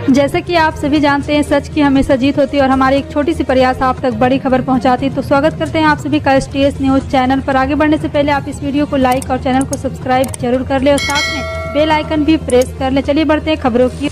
जैसा कि आप सभी जानते हैं, सच की हमेशा जीत होती है और हमारी एक छोटी सी प्रयास आप तक बड़ी खबर पहुंचाती है। तो स्वागत करते हैं आप सभी का STS न्यूज चैनल पर। आगे बढ़ने से पहले आप इस वीडियो को लाइक और चैनल को सब्सक्राइब जरूर कर ले और साथ में बेल आइकन भी प्रेस कर ले। चलिए बढ़ते हैं खबरों की।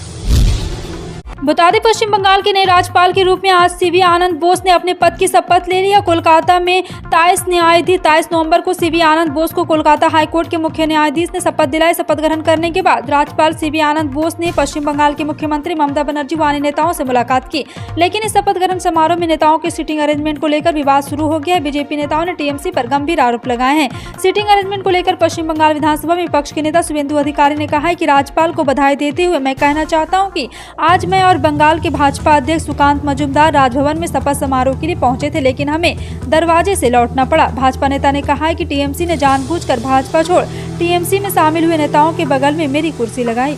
बता दें, पश्चिम बंगाल के नए राज्यपाल के रूप में आज CV आनंद बोस ने अपने पद की शपथ ले लिया। कोलकाता में 23 नवंबर को CV आनंद बोस को कोलकाता हाईकोर्ट के मुख्य न्यायाधीश ने शपथ दिलाई। शपथ ग्रहण करने के बाद राज्यपाल CV आनंद बोस ने पश्चिम बंगाल के मुख्यमंत्री ममता बनर्जी व अन्य नेताओं से मुलाकात की, लेकिन इस शपथ ग्रहण समारोह में नेताओं के सीटिंग अरेंजमेंट को लेकर विवाद शुरू हो गया है। बीजेपी नेताओं ने TMC पर गंभीर आरोप लगाए हैं। सीटिंग अरेंजमेंट को लेकर पश्चिम बंगाल विधानसभा में विपक्ष के नेता शुभेंदु अधिकारी ने कहा है कि राज्यपाल को बधाई देते हुए मैं कहना चाहता हूँ कि आज मैं और बंगाल के भाजपा अध्यक्ष सुकांत मजूमदार राजभवन में शपथ समारोह के लिए पहुंचे थे, लेकिन हमें दरवाजे से लौटना पड़ा। भाजपा नेता ने कहा है कि TMC ने जानबूझकर भाजपा छोड़ TMC में शामिल हुए नेताओं के बगल में मेरी कुर्सी लगाई।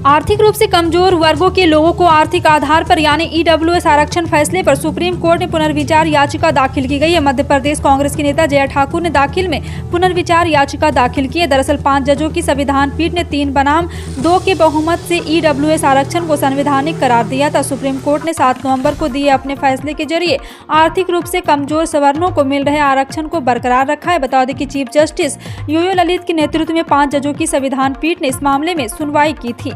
आर्थिक रूप से कमजोर वर्गों के लोगों को आर्थिक आधार पर यानी EWS आरक्षण फैसले पर सुप्रीम कोर्ट में पुनर्विचार याचिका दाखिल की गई है। मध्य प्रदेश कांग्रेस के नेता जया ठाकुर ने दाखिल में पुनर्विचार याचिका दाखिल की है। दरअसल 5 जजों की संविधान पीठ ने 3 बनाम 2 के बहुमत से EWS आरक्षण को संवैधानिक करार दिया था। सुप्रीम कोर्ट ने 7 नवम्बर को दिए अपने फैसले के जरिए आर्थिक रूप से कमजोर सवर्णों को मिल रहे आरक्षण को बरकरार रखा है। बता दें कि चीफ जस्टिस UU ललित के नेतृत्व में 5 जजों की संविधान पीठ ने इस मामले में सुनवाई की थी।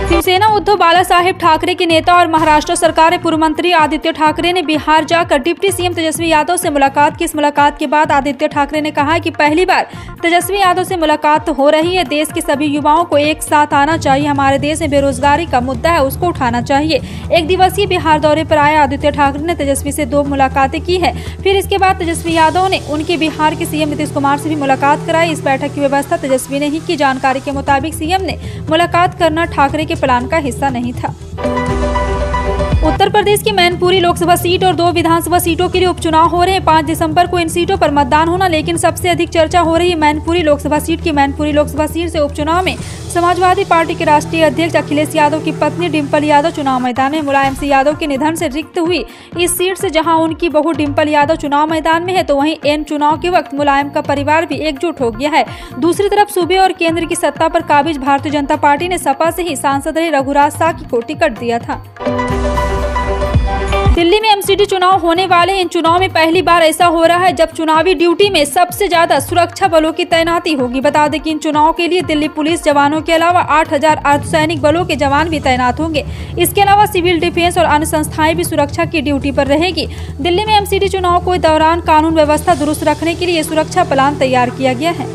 शिवसेना उद्धव बालासाहेब ठाकरे के नेता और महाराष्ट्र सरकार के पूर्व मंत्री आदित्य ठाकरे ने बिहार जाकर डिप्टी CM तेजस्वी यादव से मुलाकात की। इस मुलाकात के बाद आदित्य ठाकरे ने कहा कि पहली बार तेजस्वी यादव से मुलाकात हो रही है। देश के सभी युवाओं को एक साथ आना चाहिए। हमारे देश में बेरोजगारी का मुद्दा है, उसको उठाना चाहिए। 1 दिवसीय बिहार दौरे पर आए आदित्य ठाकरे ने तेजस्वी से 2 मुलाकातें की है। फिर इसके बाद तेजस्वी यादव ने उनके बिहार के CM नीतीश कुमार से भी मुलाकात कराई। इस बैठक की व्यवस्था तेजस्वी ने ही की। जानकारी के मुताबिक CM ने मुलाकात करना ठाकरे के प्लान का हिस्सा नहीं था। उत्तर प्रदेश की मैनपुरी लोकसभा सीट और 2 विधानसभा सीटों के लिए उपचुनाव हो रहे हैं। 5 दिसंबर को इन सीटों पर मतदान होना, लेकिन सबसे अधिक चर्चा हो रही है मैनपुरी लोकसभा सीट की। मैनपुरी लोकसभा सीट से उपचुनाव में समाजवादी पार्टी के राष्ट्रीय अध्यक्ष अखिलेश यादव की पत्नी डिम्पल यादव चुनाव मैदान में। मुलायम सिंह यादव के निधन से रिक्त हुई इस सीट से जहां उनकी बहू डिम्पल यादव चुनाव मैदान में है, तो वहीं एन चुनाव के वक्त मुलायम का परिवार भी एकजुट हो गया है। दूसरी तरफ सूबे और केंद्र की सत्ता पर काबिज भारतीय जनता पार्टी ने सपा से ही सांसद रहे रघुराज साकी को टिकट दिया था। दिल्ली में MCD चुनाव होने वाले इन चुनाव में पहली बार ऐसा हो रहा है जब चुनावी ड्यूटी में सबसे ज्यादा सुरक्षा बलों की तैनाती होगी। बता दें कि इन चुनाव के लिए दिल्ली पुलिस जवानों के अलावा 8000 अर्धसैनिक बलों के जवान भी तैनात होंगे। इसके अलावा सिविल डिफेंस और अन्य संस्थाएं भी सुरक्षा की ड्यूटी पर रहेगी। दिल्ली में MCD चुनाव के दौरान कानून व्यवस्था दुरुस्त रखने के लिए सुरक्षा प्लान तैयार किया गया है।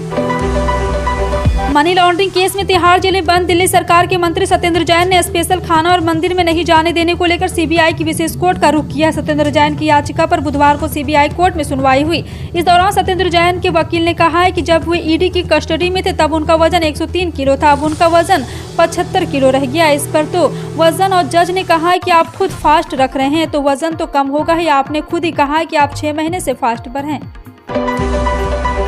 मनी लॉन्ड्रिंग केस में तिहाड़ जेल में बंद दिल्ली सरकार के मंत्री सत्येंद्र जैन ने स्पेशल खाना और मंदिर में नहीं जाने देने को लेकर CBI की विशेष कोर्ट का रुख किया। सत्येंद्र जैन की याचिका पर बुधवार को CBI कोर्ट में सुनवाई हुई। इस दौरान सत्येंद्र जैन के वकील ने कहा है कि जब वे ED की कस्टडी में थे तब उनका वजन 103 किलो था, अब उनका वजन 75 किलो रह गया। इस पर तो वजन और जज ने कहा है कि आप खुद फास्ट रख रहे हैं तो वजन तो कम होगा ही। आपने खुद ही कहा है कि आप 6 महीने से फास्ट पर हैं।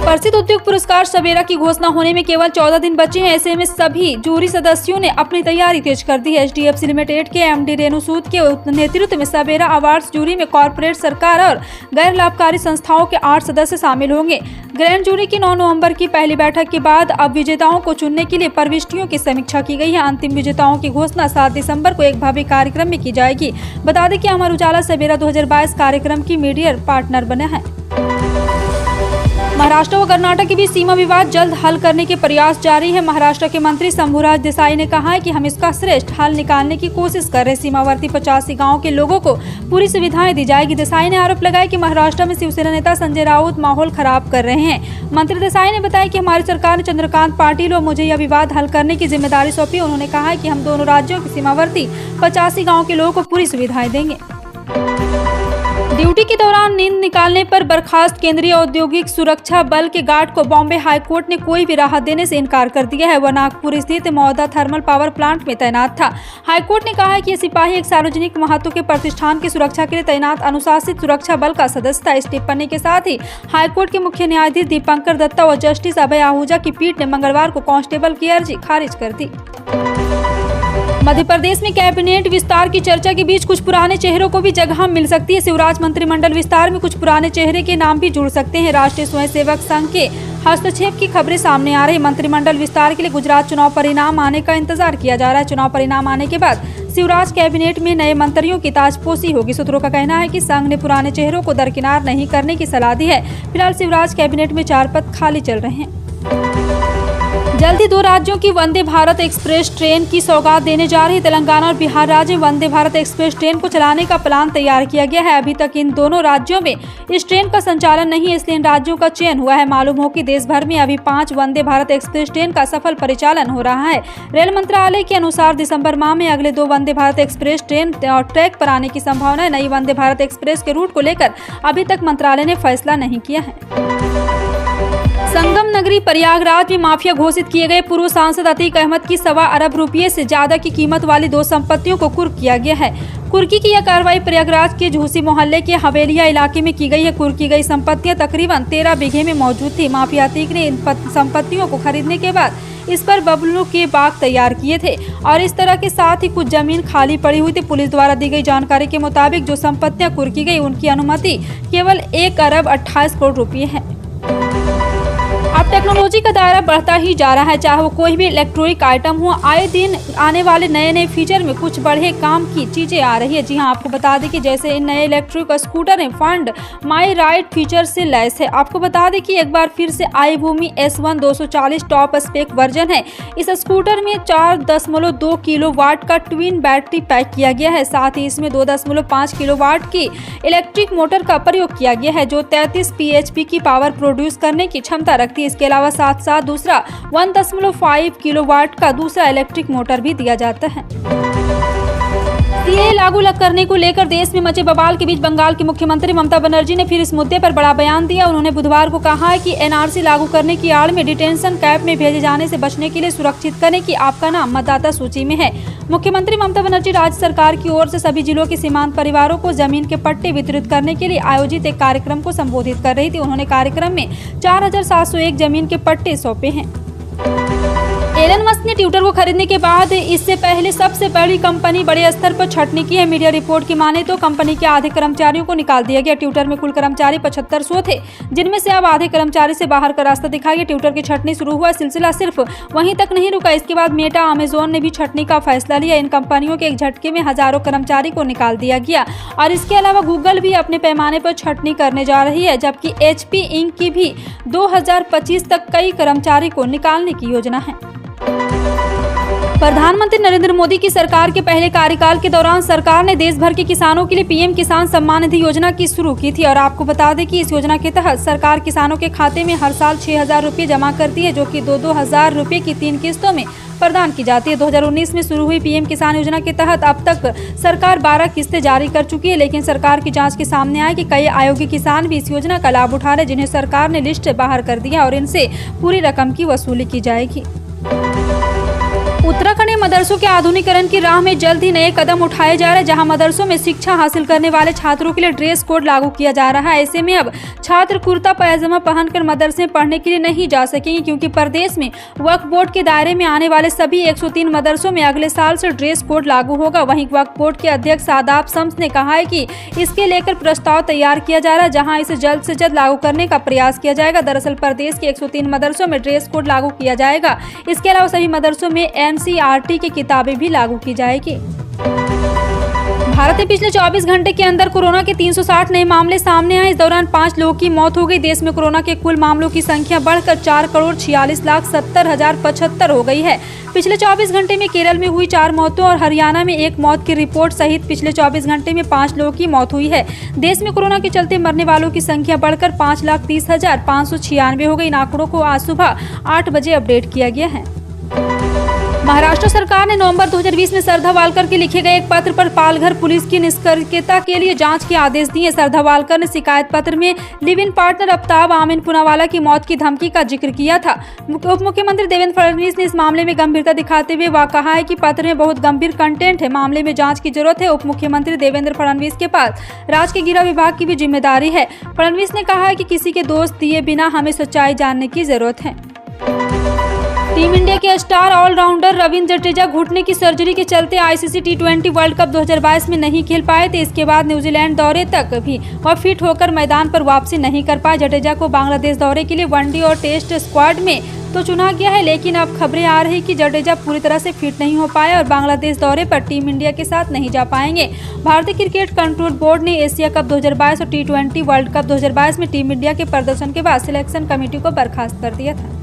प्रसिद्ध उद्योग पुरस्कार सवेरा की घोषणा होने में केवल 14 दिन बचे हैं। ऐसे में सभी जूरी सदस्यों ने अपनी तैयारी तेज कर दी है। HDFC लिमिटेड के MD रेणु सूद के नेतृत्व में सवेरा अवार्ड्स जूरी में कॉर्पोरेट, सरकार और गैर लाभकारी संस्थाओं के 8 सदस्य शामिल होंगे। ग्रैंड जूरी की 9 नवंबर की पहली बैठक के बाद अब विजेताओं को चुनने के लिए प्रविष्टियों की समीक्षा की गई है। अंतिम विजेताओं की घोषणा 7 दिसंबर को एक भव्य कार्यक्रम में की जाएगी। बता दें कि अमर उजाला सवेरा 2022 कार्यक्रम की मीडिया पार्टनर बना है। महाराष्ट्र व कर्नाटक के बीच सीमा विवाद जल्द हल करने के प्रयास जारी है। महाराष्ट्र के मंत्री शंभूराज देसाई ने कहा है कि हम इसका श्रेष्ठ हल निकालने की कोशिश कर रहे हैं। सीमावर्ती 85 गांव के लोगों को पूरी सुविधाएं दी जाएगी। देसाई ने आरोप लगाया कि महाराष्ट्र में शिवसेना नेता संजय राउत माहौल खराब कर रहे हैं। मंत्री देसाई ने बताया कि हमारी सरकार ने चंद्रकांत पाटिल और मुझे यह विवाद हल करने की जिम्मेदारी सौंपी। उन्होंने कहा है कि हम दोनों राज्यों के सीमावर्ती 85 गाँव के लोगों को पूरी सुविधाएं देंगे। ड्यूटी के दौरान नींद निकालने पर बर्खास्त केंद्रीय औद्योगिक सुरक्षा बल के गार्ड को बॉम्बे हाईकोर्ट ने कोई भी राहत देने से इनकार कर दिया है। वह नागपुर स्थित मौदा थर्मल पावर प्लांट में तैनात था। हाईकोर्ट ने कहा है कि ये सिपाही एक सार्वजनिक महत्व के प्रतिष्ठान की सुरक्षा के लिए तैनात अनुशासित सुरक्षा बल का सदस्य था। इस टिप्पणी के साथ ही हाईकोर्ट के मुख्य न्यायाधीश दीपंकर दत्ता और जस्टिस अभय आहूजा की पीठ ने मंगलवार को कांस्टेबल की अर्जी खारिज कर दी। मध्य प्रदेश में कैबिनेट विस्तार की चर्चा के बीच कुछ पुराने चेहरों को भी जगह मिल सकती है। शिवराज मंत्रिमंडल विस्तार में कुछ पुराने चेहरे के नाम भी जुड़ सकते हैं। राष्ट्रीय स्वयंसेवक संघ के हस्तक्षेप की खबरें सामने आ रही। मंत्रिमंडल विस्तार के लिए गुजरात चुनाव परिणाम आने का इंतजार किया जा रहा है। चुनाव परिणाम आने के बाद शिवराज कैबिनेट में नए मंत्रियों की ताजपोशी होगी। सूत्रों का कहना है कि संघ ने पुराने चेहरों को दरकिनार नहीं करने की सलाह दी है। फिलहाल शिवराज कैबिनेट में 4 पद खाली चल रहे हैं। जल्दी 2 राज्यों की वंदे भारत एक्सप्रेस ट्रेन की सौगात देने जा रही तेलंगाना और बिहार राज्य में वंदे भारत एक्सप्रेस ट्रेन को चलाने का प्लान तैयार किया गया है। अभी तक इन दोनों राज्यों में इस ट्रेन का संचालन नहीं है, इसलिए इन राज्यों का चयन हुआ है। मालूम हो कि देश भर में अभी 5 वंदे भारत एक्सप्रेस ट्रेन का सफल परिचालन हो रहा है। रेल मंत्रालय के अनुसार दिसंबर माह में अगले 2 वंदे भारत एक्सप्रेस ट्रेन और ट्रैक पर आने की संभावना है। नई वंदे भारत एक्सप्रेस के रूट को लेकर अभी तक मंत्रालय ने फैसला नहीं किया है। संगम नगरी प्रयागराज में माफिया घोषित किए गए पूर्व सांसद अतीक अहमद की 1.25 अरब रुपये से ज्यादा की कीमत वाली 2 संपत्तियों को कुर्क किया गया है। कुर्की की यह कार्रवाई प्रयागराज के झूसी मोहल्ले के हवेलिया इलाके में की गई है। कुर्की गई संपत्तियां तकरीबन 13 बीघे में मौजूद थी। माफिया अतीक ने इन संपत्तियों को खरीदने के बाद इस पर बबलू के बाग तैयार किए थे और इस तरह के साथ ही कुछ जमीन खाली पड़ी हुई थी। पुलिस द्वारा दी गई जानकारी के मुताबिक जो संपत्तियां कुर्की गई उनकी अनुमति केवल 1 अरब 28 करोड़ रुपये है। अब टेक्नोलॉजी का दायरा बढ़ता ही जा रहा है, चाहे वो कोई भी इलेक्ट्रॉनिक आइटम हो। आए दिन आने वाले नए फीचर में कुछ बड़े काम की चीजें आ रही है। जी हां, आपको बता दें कि जैसे इन नए इलेक्ट्रिक स्कूटर में फंड माई राइड फीचर से लैस है। आपको बता दें कि एक बार फिर से आई भूमि S1 240 टॉप स्पेक वर्जन है। इस स्कूटर में 4.2 किलोवाट का ट्विन बैटरी पैक किया गया है। साथ ही इसमें 2.5 किलोवाट की इलेक्ट्रिक मोटर का प्रयोग किया गया है जो 33 PHP की पावर प्रोड्यूस करने की क्षमता रखती है। इसके अलावा साथ दूसरा 1.5 किलोवाट का दूसरा इलेक्ट्रिक मोटर भी दिया जाता है। सीएए लागू करने को लेकर देश में मचे बवाल के बीच बंगाल की मुख्यमंत्री ममता बनर्जी ने फिर इस मुद्दे पर बड़ा बयान दिया। उन्होंने बुधवार को कहा है कि एनआरसी लागू करने की आड़ में डिटेंशन कैंप में भेजे जाने से बचने के लिए सुरक्षित करें कि आपका नाम मतदाता सूची में है। मुख्यमंत्री ममता बनर्जी राज्य सरकार की ओर से सभी जिलों के सीमांत परिवारों को जमीन के पट्टे वितरित करने के लिए आयोजित एक कार्यक्रम को संबोधित कर रही थी। उन्होंने कार्यक्रम में 4701 जमीन के पट्टे सौंपे हैं। एलन मस्क ने ट्विटर को खरीदने के बाद इससे पहले सबसे बड़ी कंपनी बड़े स्तर पर छटनी की है। मीडिया रिपोर्ट की माने तो कंपनी के आधे कर्मचारियों को निकाल दिया गया। ट्विटर में कुल कर्मचारी 7500 थे, जिनमें से अब आधे कर्मचारी से बाहर का रास्ता दिखा गया। ट्विटर की छटनी शुरू हुआ सिलसिला सिर्फ वहीं तक नहीं रुका। इसके बाद मेटा, अमेजोन ने भी छटनी का फैसला लिया। इन कंपनियों के एक झटके में हजारों कर्मचारी को निकाल दिया गया और इसके अलावा गूगल भी अपने पैमाने पर छटनी करने जा रही है, जबकि HP इंक की भी 2025 तक कई कर्मचारी को निकालने की योजना है। प्रधानमंत्री नरेंद्र मोदी की सरकार के पहले कार्यकाल के दौरान सरकार ने देश भर के किसानों के लिए PM किसान सम्मान निधि योजना की शुरू की थी और आपको बता दें कि इस योजना के तहत सरकार किसानों के खाते में हर साल 6000 रुपये जमा करती है, जो कि 2-2 हजार रुपये की 3 किस्तों में प्रदान की जाती है। 2019 में शुरू हुई PM किसान योजना के तहत अब तक सरकार 12 किस्तें जारी कर चुकी है, लेकिन सरकार की जांच के सामने आया कि कई अयोग्य किसान भी इस योजना का लाभ उठा रहे, जिन्हें सरकार ने लिस्ट बाहर कर दिया और इनसे पूरी रकम की वसूली की जाएगी। उत्तराखंड में मदरसों के आधुनिकीकरण की राह में जल्द ही नए कदम उठाए जा रहे हैं, जहां मदरसों में शिक्षा हासिल करने वाले छात्रों के लिए ड्रेस कोड लागू किया जा रहा है। ऐसे में अब छात्र कुर्ता पैजामा पहनकर मदरसे में पढ़ने के लिए नहीं जा सकेंगे, क्योंकि प्रदेश में वक्फ बोर्ड के दायरे में आने वाले सभी 103 मदरसों में अगले साल से ड्रेस कोड लागू होगा। वहीं वक्फ बोर्ड के अध्यक्ष सादाब शम्स ने कहा है कि इसके लेकर प्रस्ताव तैयार किया जा रहा है, जहाँ इसे जल्द से जल्द लागू करने का प्रयास किया जाएगा। दरअसल प्रदेश के 103 मदरसों में ड्रेस कोड लागू किया जाएगा। इसके अलावा सभी मदरसों में NCERT की किताबें भी लागू की जाएगी। भारत में पिछले 24 घंटे के अंदर कोरोना के 360 नए मामले सामने आए। इस दौरान 5 लोगों की मौत हो गई। देश में कोरोना के कुल मामलों की संख्या बढ़कर 4,46,70,075 हो गई है। पिछले 24 घंटे में केरल में हुई 4 मौतों और हरियाणा में 1 मौत की रिपोर्ट सहित पिछले 24 घंटे में 5 लोगों की मौत हुई है। देश में कोरोना के चलते मरने वालों की संख्या बढ़कर 5,30,596 हो गई। इन आंकड़ों को आज सुबह 8 बजे अपडेट किया गया है। महाराष्ट्र सरकार ने नवंबर 2020 में श्रद्धा वालकर के लिखे गए एक पत्र पर पालघर पुलिस की निष्क्रियता के लिए जांच के आदेश दिए। श्रद्धा वालकर ने शिकायत पत्र में लिव इन पार्टनर अफ्ताब आमीन पूनावाला की मौत की धमकी का जिक्र किया था। उप मुख्यमंत्री देवेंद्र फडणवीस ने इस मामले में गंभीरता दिखाते हुए कहा है कि पत्र में बहुत गंभीर कंटेंट है, मामले में जांच की जरूरत है। उप मुख्यमंत्री देवेंद्र फडणवीस के पास राज्य के गृह विभाग की भी जिम्मेदारी है। फडणवीस ने कहा है कि किसी के दोष दिए बिना हमें सच्चाई जानने की जरूरत है। टीम इंडिया के स्टार ऑलराउंडर रविंद्र जडेजा घुटने की सर्जरी के चलते आईसीसी टी20 वर्ल्ड कप 2022 में नहीं खेल पाए थे। इसके बाद न्यूजीलैंड दौरे तक भी वह फिट होकर मैदान पर वापसी नहीं कर पाए। जडेजा को बांग्लादेश दौरे के लिए वनडे और टेस्ट स्क्वाड में तो चुना गया है, लेकिन अब खबरें आ रही कि जडेजा पूरी तरह से फिट नहीं हो पाए और बांग्लादेश दौरे पर टीम इंडिया के साथ नहीं जा पाएंगे। भारतीय क्रिकेट कंट्रोल बोर्ड ने एशिया कप 2022 और टी20 वर्ल्ड कप 2022 में टीम इंडिया के प्रदर्शन के बाद सिलेक्शन कमेटी को बर्खास्त कर दिया था।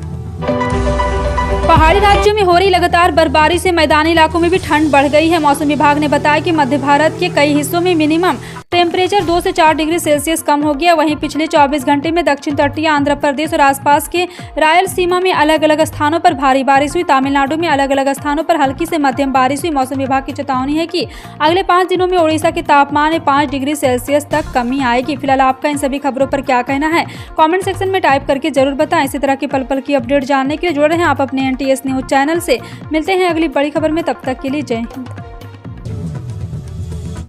पहाड़ी राज्यों में हो रही लगातार बर्फबारी से मैदानी इलाकों में भी ठंड बढ़ गई है। मौसम विभाग ने बताया कि मध्य भारत के कई हिस्सों में मिनिमम टेम्परेचर 2 से 4 डिग्री सेल्सियस कम हो गया। वहीं पिछले 24 घंटे में दक्षिण तटीय आंध्र प्रदेश और आसपास के रायलसीमा में अलग अलग स्थानों पर भारी बारिश हुई। तमिलनाडु में अलग अलग स्थानों पर हल्की से मध्यम बारिश हुई। मौसम विभाग की चेतावनी है कि अगले 5 दिनों में उड़ीसा के तापमान में 5 डिग्री सेल्सियस तक कमी आएगी। फिलहाल आपका इन सभी खबरों पर क्या कहना है, कॉमेंट सेक्शन में टाइप करके जरूर बताएं। इसी तरह की पल पल की अपडेट जानने के लिए जुड़े रहें आप अपने NTS न्यूज चैनल से। मिलते हैं अगली बड़ी खबर में, तब तक के लिए जय हिंद।